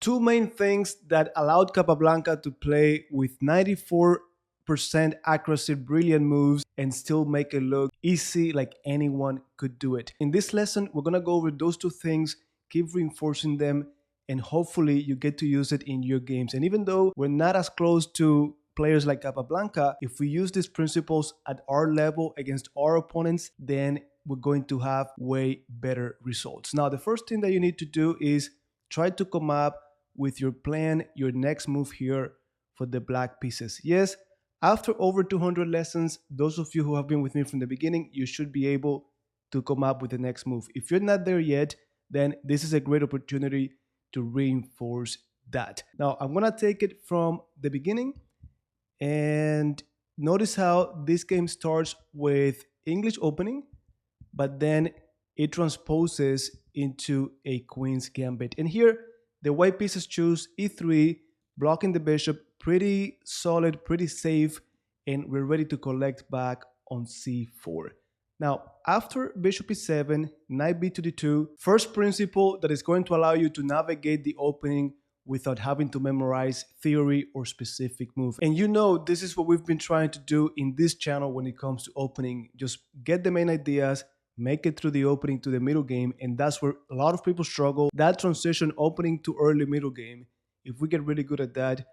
Two main things that allowed Capablanca to play with 94% accuracy, brilliant moves, and still make it look easy, like anyone could do it. In this lesson, we're gonna go over those two things, keep reinforcing them, and hopefully you get to use it in your games. And even though we're not as close to players like Capablanca, if we use these principles at our level against our opponents, then we're going to have way better results. Now, the first thing that you need to do is try to come up with your plan, your next move here for the black pieces. Yes, after over 200 lessons, those of you who have been with me from the beginning, you should be able to come up with the next move. If you're not there yet, then this is a great opportunity to reinforce that. Now, I'm gonna take it from the beginning, and notice how this game starts with English opening, but then it transposes into a queen's gambit. And here, the white pieces choose e3, blocking the bishop, pretty solid, pretty safe, and we're ready to collect back on c4. Now, after bishop e7, knight b to d2, first principle that is going to allow you to navigate the opening without having to memorize theory or specific move. And you know, this is what we've been trying to do in this channel when it comes to opening. Just get the main ideas, make it through the opening to the middle game, and that's where a lot of people struggle. That transition opening to early middle game, if we get really good at that,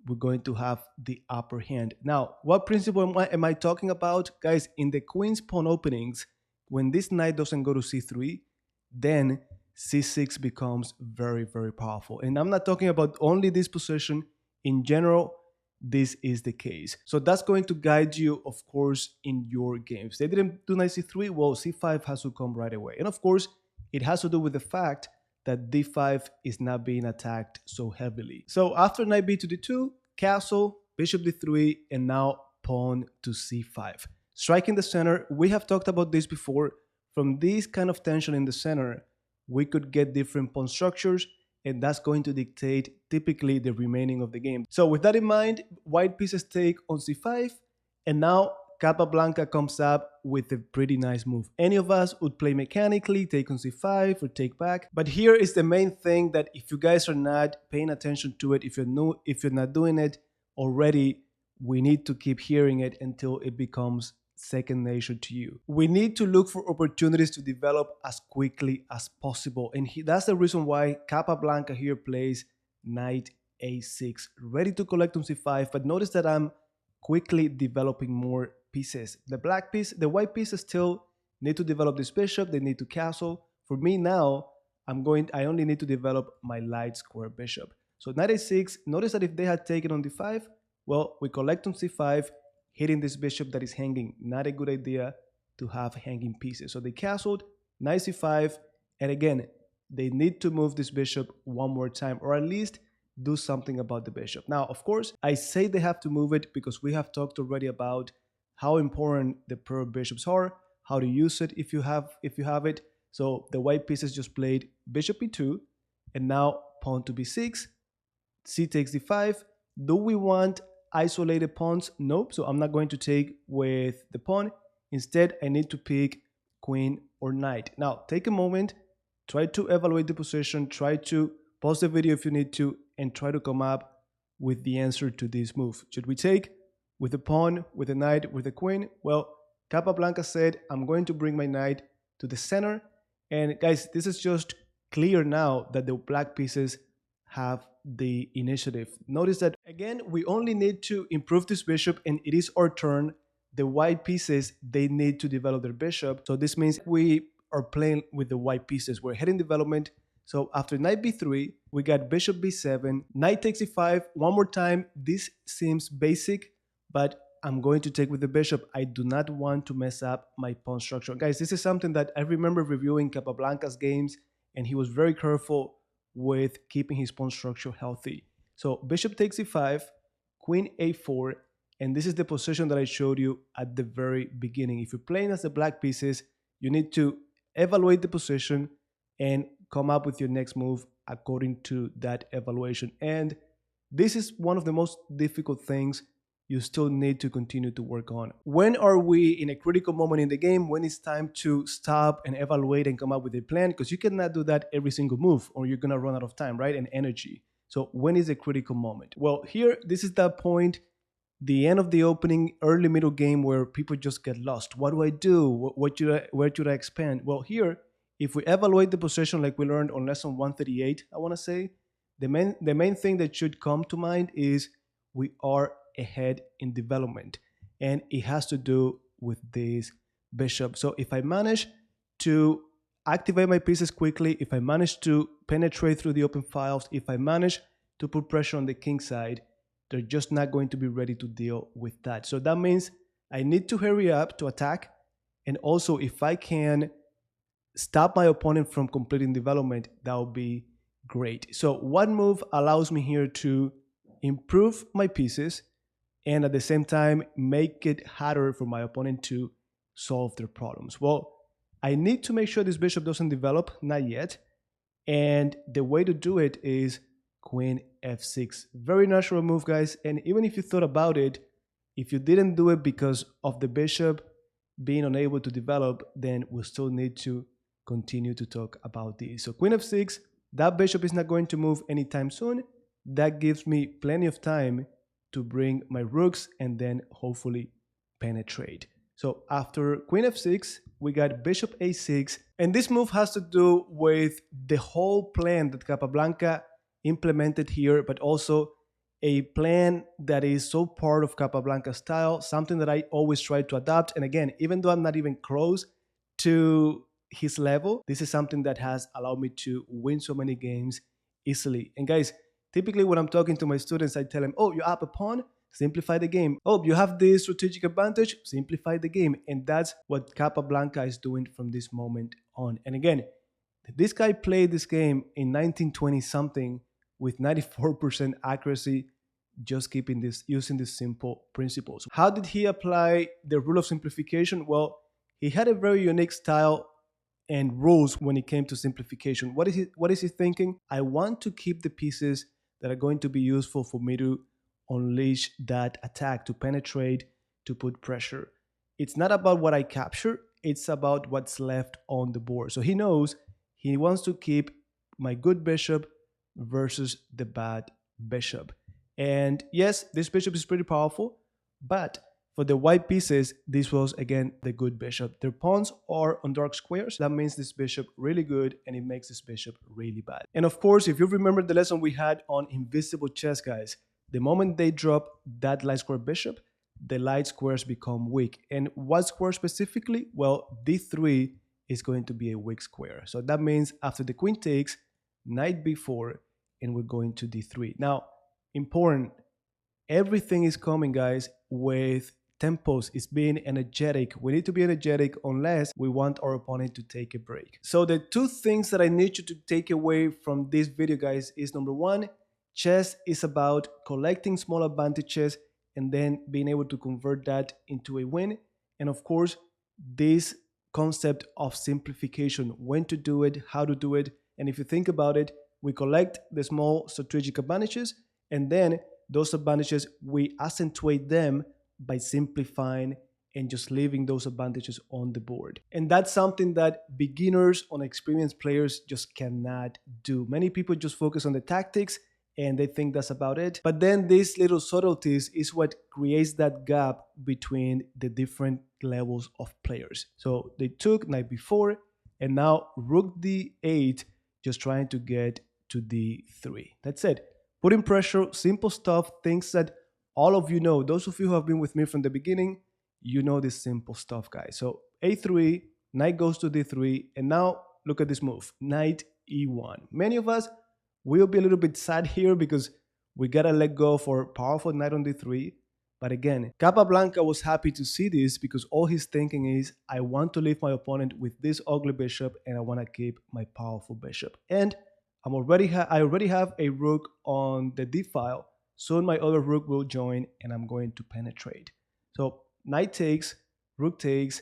we're going to have the upper hand. Now, what principle am I talking about? Guys, in the queen's pawn openings, when this knight doesn't go to c3, then c6 becomes very, very powerful. And I'm not talking about only this position. In general, this is the case. So that's going to guide you, of course, in your games. They didn't do knight c3, well, c5 has to come right away. And of course, it has to do with the fact that d5 is not being attacked so heavily. So after knight b to d2, castle, bishop d3, and now pawn to c5. Striking the center, we have talked about this before. From this kind of tension in the center, we could get different pawn structures, and that's going to dictate typically the remaining of the game. So with that in mind, white pieces take on c5, and now Capablanca comes up with a pretty nice move. Any of us would play mechanically, take on c5 or take back, but here is the main thing that if you guys are not paying attention to it, if you're not doing it already, we need to keep hearing it until it becomes second nature to you. We need to look for opportunities to develop as quickly as possible, and that's the reason why Capablanca here plays knight a6, ready to collect on c5, but notice that I'm quickly developing more pieces. The white pieces still need to develop this bishop, they need to castle. For me now, I only need to develop my light square bishop. So knight a6, notice that if they had taken on d5, well, we collect on c5, hitting this bishop that is hanging. Not a good idea to have hanging pieces. So they castled, knight c5, and again, they need to move this bishop one more time, or at least do something about the bishop. Now, of course, I say they have to move it because we have talked already about how important the pair of bishops are, how to use it if you have it. So the white pieces just played bishop e2, and now pawn to b6, c takes d5. Do we want isolated pawns? Nope. So I'm not going to take with the pawn. Instead, I need to pick queen or knight. Now, take a moment, try to evaluate the position, try to pause the video if you need to, and try to come up with the answer to this move. Should we take with the pawn, with the knight, with the queen? Well, Capablanca said, I'm going to bring my knight to the center. And guys, this is just clear now that the black pieces have the initiative. Notice that, again, we only need to improve this bishop, and it is our turn. The white pieces, they need to develop their bishop. So this means we are playing with the white pieces. We're heading development. So after knight b3, we got bishop b7, knight takes e5. One more time, this seems basic, but I'm going to take with the bishop. I do not want to mess up my pawn structure. Guys, this is something that I remember reviewing Capablanca's games, and he was very careful with keeping his pawn structure healthy. So bishop takes e5, queen a4, and this is the position that I showed you at the very beginning. If you're playing as the black pieces, you need to evaluate the position and come up with your next move according to that evaluation. And this is one of the most difficult things you still need to continue to work on. When are we in a critical moment in the game? When it's time to stop and evaluate and come up with a plan? Because you cannot do that every single move or you're going to run out of time, right? And energy. So when is a critical moment? Well, here, this is that point, the end of the opening, early middle game where people just get lost. What do I do? Where should I expand? Well, here, if we evaluate the possession like we learned on lesson 138, I want to say, the main thing that should come to mind is we are ahead in development. And it has to do with this bishop. So if I manage to activate my pieces quickly, if I manage to penetrate through the open files, if I manage to put pressure on the king side, they're just not going to be ready to deal with that. So that means I need to hurry up to attack. And also, if I can stop my opponent from completing development, that would be great. So one move allows me here to improve my pieces and at the same time make it harder for my opponent to solve their problems. Well, I need to make sure this bishop doesn't develop, not yet. And the way to do it is Queen f6. Very natural move, guys. And even if you thought about it, if you didn't do it because of the bishop being unable to develop, then we'll still need to continue to talk about this. So Queen f6, that bishop is not going to move anytime soon. That gives me plenty of time to bring my rooks and then hopefully penetrate. So after Queen f6, we got Bishop a6. And this move has to do with the whole plan that Capablanca implemented here, but also a plan that is so part of Capablanca's style, something that I always try to adapt. And again, even though I'm not even close to his level, this is something that has allowed me to win so many games easily. And guys, typically when I'm talking to my students, I tell them, oh, you're up a pawn? Simplify the game. Oh, you have this strategic advantage? Simplify the game. And that's what Capablanca is doing from this moment on. And again, this guy played this game in 1920 something with 94% accuracy, just keeping this, using these simple principles. How did he apply the rule of simplification? Well, he had a very unique style and rules when it came to simplification. What is he thinking? I want to keep the pieces that are going to be useful for me to unleash that attack, to penetrate, to put pressure. It's not about what I capture, it's about what's left on the board. So he knows he wants to keep my good bishop versus the bad bishop. And yes, this bishop is pretty powerful, but for the white pieces, this was again the good bishop. Their pawns are on dark squares. That means this bishop really good and it makes this bishop really bad. And of course, if you remember the lesson we had on invisible chess, guys, the moment they drop that light square bishop, the light squares become weak. And what square specifically? Well, d3 is going to be a weak square. So that means after the queen takes, knight b4, and we're going to d3. Now, important, everything is coming, guys, with tempos. It's being energetic. We need to be energetic unless we want our opponent to take a break. So the two things that I need you to take away from this video, guys, is number one, chess is about collecting small advantages and then being able to convert that into a win. And of course, this concept of simplification, when to do it, how to do it. And if you think about it, we collect the small strategic advantages, and then those advantages, we accentuate them by simplifying and just leaving those advantages on the board. And that's something that beginners or experienced players just cannot do. Many people just focus on the tactics and they think that's about it. But then these little subtleties is what creates that gap between the different levels of players. So they took knight b4 and now rook d8, just trying to get to d3. That's it. Putting pressure, simple stuff, things that all of you know. Those of you who have been with me from the beginning, you know this simple stuff, guys. So a3, knight goes to d3, and now look at this move, knight e1. Many of us will be a little bit sad here because we gotta let go for powerful knight on d3. But again, Capablanca was happy to see this because all he's thinking is, I want to leave my opponent with this ugly bishop and I want to keep my powerful bishop. And I already have a rook on the d file. Soon my other rook will join and I'm going to penetrate. So knight takes, rook takes,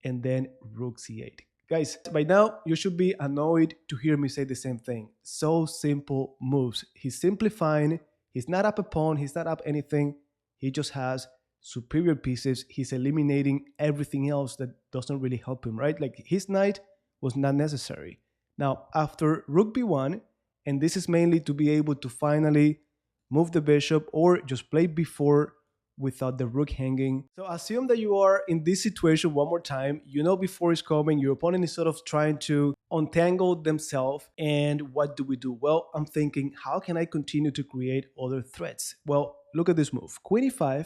and then rook c8. Guys, by now you should be annoyed to hear me say the same thing. So simple moves. He's simplifying. He's not up a pawn. He's not up anything. He just has superior pieces. He's eliminating everything else that doesn't really help him, right? Like his knight was not necessary. Now, after rook b1, and this is mainly to be able to finally move the bishop or just play before without the rook hanging. So assume that you are in this situation one more time. You know before is coming, your opponent is sort of trying to untangle themselves. And what do we do? Well, I'm thinking, how can I continue to create other threats? Well, look at this move. Queen e5.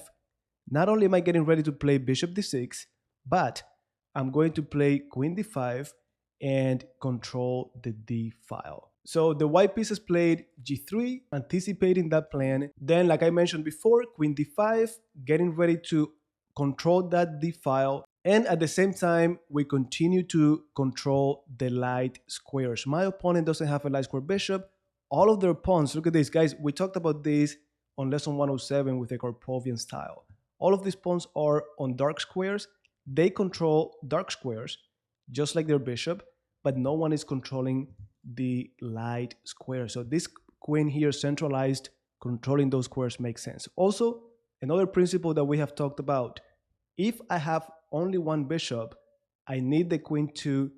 Not only am I getting ready to play bishop d6, but I'm going to play queen d5 and control the d file. So the white piece has played g3, anticipating that plan. Then, like I mentioned before, queen d5, getting ready to control that d file. And at the same time, we continue to control the light squares. My opponent doesn't have a light square bishop. All of their pawns, look at this, guys. We talked about this on lesson 107 with the Karpovian style. All of these pawns are on dark squares. They control dark squares, just like their bishop, but no one is controlling the light square. So this queen here centralized, controlling those squares makes sense. Also, another principle that we have talked about, if I have only one bishop, I need the queen to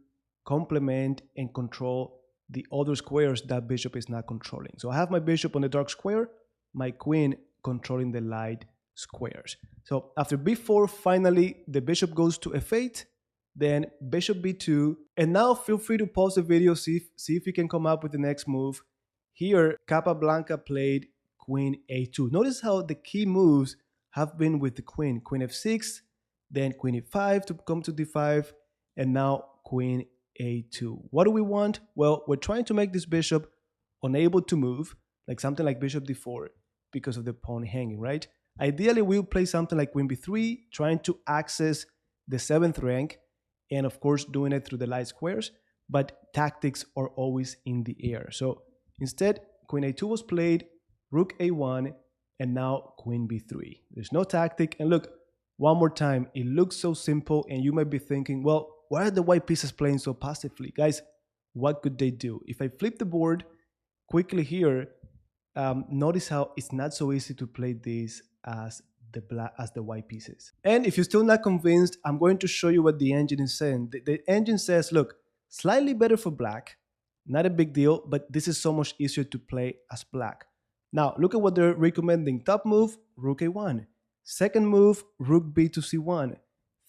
complement and control the other squares that bishop is not controlling. So I have my bishop on the dark square, my queen controlling the light squares. So after b4, finally the bishop goes to f8, then bishop b2, and now feel free to pause the video, see if you can come up with the next move. Here, Capablanca played queen a2. Notice how the key moves have been with the queen. Queen f6, then queen e5 to come to d5, and now queen a2. What do we want? Well, we're trying to make this bishop unable to move, like something like bishop d4, because of the pawn hanging, right? Ideally, we'll play something like queen b3, trying to access the 7th rank, and of course doing it through the light squares, but tactics are always in the air. So instead, queen a2 was played, rook a1, and now queen b3. There's no tactic, and look, one more time, it looks so simple, and you might be thinking, well, why are the white pieces playing so passively? Guys, what could they do? If I flip the board quickly here, notice how it's not so easy to play this as the white pieces. And if you're still not convinced, I'm going to show you what the engine is saying. The engine says, look, slightly better for black, not a big deal, but this is so much easier to play as black. Now, look at what they're recommending. Top move, rook a1. Second move, rook b to c1.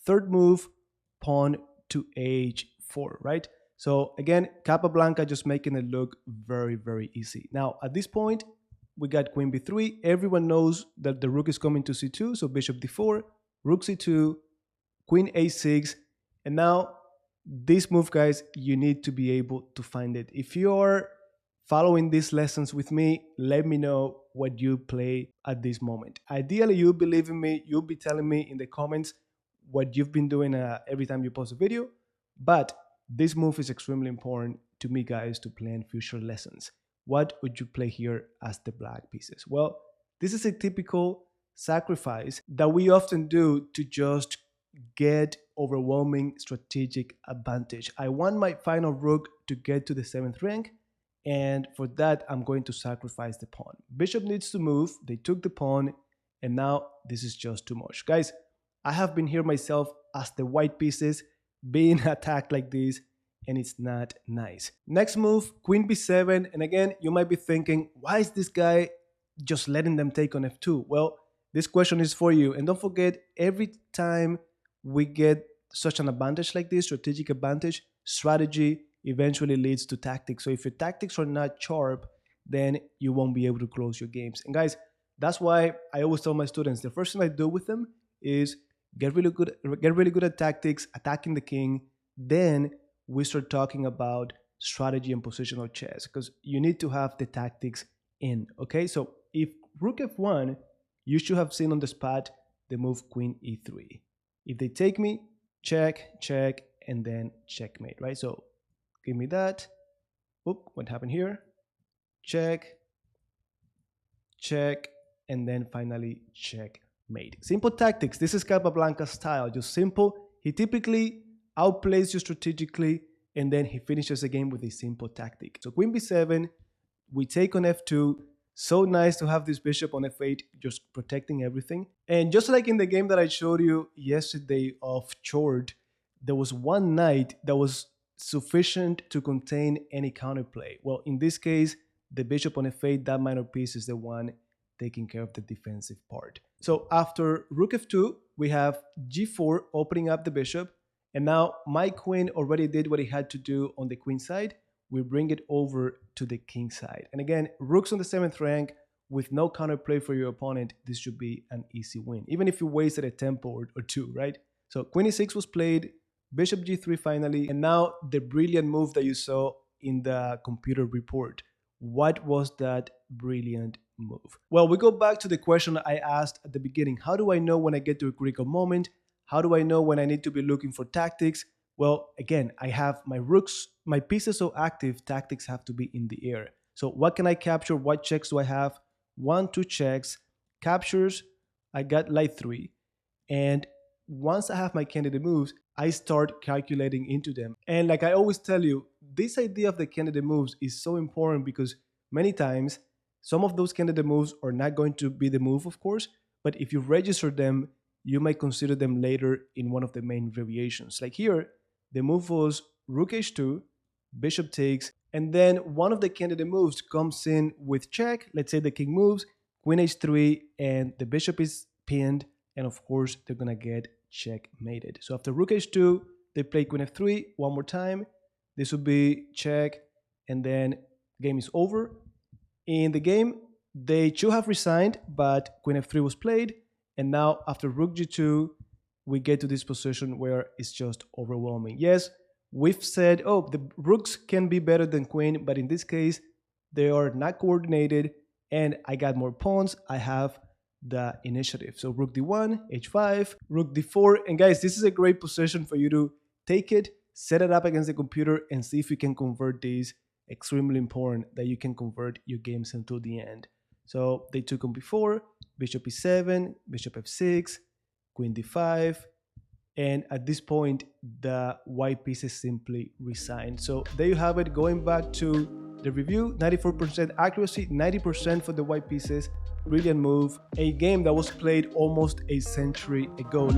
Third move, pawn to h4, right? So again, Capablanca just making it look very, very easy. Now, at this point, we got queen b3. Everyone knows that the rook is coming to c2, so bishop d4, rook c2, queen a6, and now this move, guys, you need to be able to find it. If you're following these lessons with me, let me know what you play at this moment. Ideally, you'll believe in me, you'll be telling me in the comments what you've been doing every time you post a video, but this move is extremely important to me, guys, to plan future lessons. What would you play here as the black pieces? Well, this is a typical sacrifice that we often do to just get overwhelming strategic advantage. I want my final rook to get to the 7th rank, and for that, I'm going to sacrifice the pawn. Bishop needs to move. They took the pawn, and now this is just too much. Guys, I have been here myself as the white pieces being attacked like this, and it's not nice. Next move, queen b7, and again, you might be thinking, why is this guy just letting them take on f2? Well, this question is for you, and don't forget, every time we get such an advantage like this, strategic advantage, strategy eventually leads to tactics. So if your tactics are not sharp, then you won't be able to close your games. And guys, that's why I always tell my students, the first thing I do with them is get really good at tactics, attacking the king, then we start talking about strategy and positional chess, because you need to have the tactics in, okay? So if rook f1, you should have seen on the spot the move queen e3. If they take me, check, check, and then checkmate, right? So give me that. Oop, what happened here? Check, check, and then finally checkmate. Simple tactics. This is Capablanca's style, just simple. He typically outplays you strategically, and then he finishes the game with a simple tactic. So queen b7, we take on f2, So nice to have this bishop on f8 just protecting everything. And just like in the game that I showed you yesterday of Chord, there was one knight that was sufficient to contain any counterplay. Well, in this case, the bishop on f8, that minor piece is the one taking care of the defensive part. So after rook f2, we have g4 opening up the bishop. And now my queen already did what it had to do on the queen side. We bring it over to the king side. And again, rooks on the 7th rank with no counterplay for your opponent, this should be an easy win, even if you wasted a tempo or two, right? So queen e6 was played, bishop g3 finally, and now the brilliant move that you saw in the computer report. What was that brilliant move? Well, we go back to the question I asked at the beginning. How do I know when I get to a critical moment? How do I know when I need to be looking for tactics? Well, again, I have my rooks, my pieces so active, tactics have to be in the air. So what can I capture? What checks do I have? 1, 2 checks. Captures, I got light 3. And once I have my candidate moves, I start calculating into them. And like I always tell you, this idea of the candidate moves is so important because many times some of those candidate moves are not going to be the move, of course, but if you register them, you might consider them later in one of the main variations. Like here, the move was rook h2, bishop takes, and then one of the candidate moves comes in with check. Let's say the king moves, queen h3, and the bishop is pinned, and of course, they're gonna get checkmated. So after rook h2, they play queen f3 one more time. This would be check, and then game is over. In the game, they should have resigned, but queen f3 was played, and now after rook g2, we get to this position where it's just overwhelming. Yes, we've said, oh, the rooks can be better than queen, but in this case, they are not coordinated, and I got more pawns. I have the initiative. So rook d1, h5, rook d4, and guys, this is a great position for you to take it, set it up against the computer, and see if you can convert these. Extremely important that you can convert your games until the end. So they took on before, bishop e7, bishop f6, queen d5, and at this point, the white pieces simply resign. So there you have it. Going back to the review, 94% accuracy, 90% for the white pieces. Brilliant move. A game that was played almost a century ago.